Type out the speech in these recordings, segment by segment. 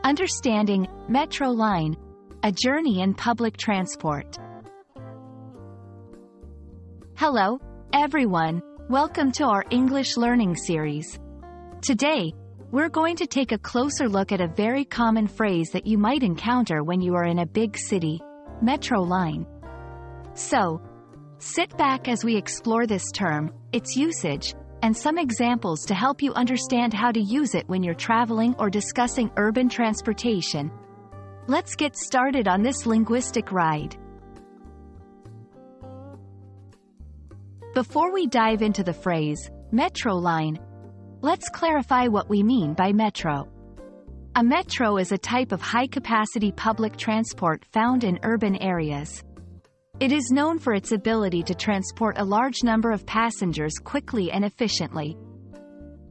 Understanding metro line, a journey in public transport. Hello, everyone. Welcome to our English learning series. Today, we're going to take a closer look at a very common phrase that you might encounter when you are in a big city, metro line. So, sit back as we explore this term, its usage, and some examples to help you understand how to use it when you're traveling or discussing urban transportation. Let's get started on this linguistic ride. Before we dive into the phrase, metro line, let's clarify what we mean by metro. A metro is a type of high-capacity public transport found in urban areas. It is known for its ability to transport a large number of passengers quickly and efficiently.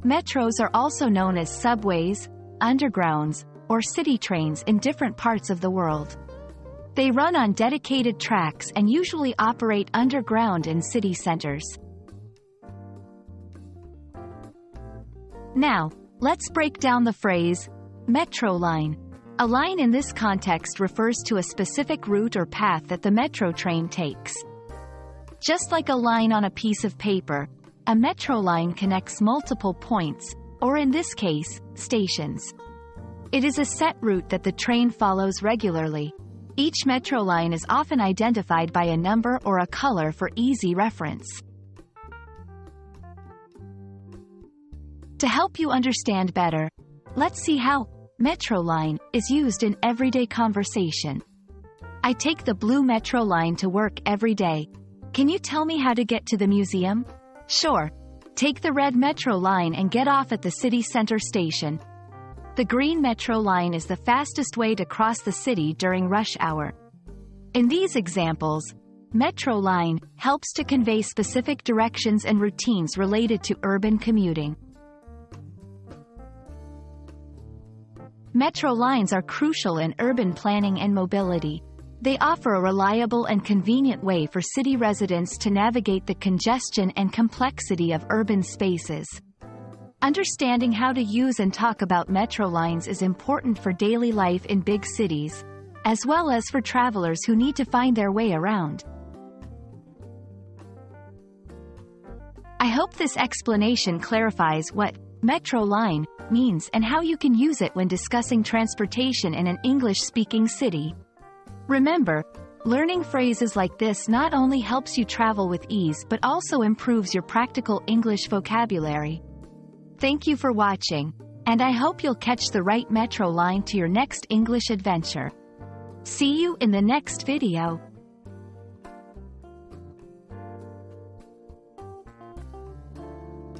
Metros are also known as subways, undergrounds, or city trains in different parts of the world. They run on dedicated tracks and usually operate underground in city centers. Now, let's break down the phrase, metro line. A line in this context refers to a specific route or path that the metro train takes. Just like a line on a piece of paper, a metro line connects multiple points, or in this case, stations. It is a set route that the train follows regularly. Each metro line is often identified by a number or a color for easy reference. To help you understand better, let's see how metro line is used in everyday conversation. I take the blue metro line to work every day. Can you tell me how to get to the museum? Sure. Take the red metro line and get off at the city center station. The green metro line is the fastest way to cross the city during rush hour. In these examples, metro line helps to convey specific directions and routines related to urban commuting. Metro lines are crucial in urban planning and mobility. They offer a reliable and convenient way for city residents to navigate the congestion and complexity of urban spaces. Understanding how to use and talk about metro lines is important for daily life in big cities, as well as for travelers who need to find their way around. I hope this explanation clarifies what metro line means and how you can use it when discussing transportation in an English-speaking city. Remember, learning phrases like this not only helps you travel with ease but also improves your practical English vocabulary. Thank you for watching, and I hope you'll catch the right metro line to your next English adventure. See you in the next video.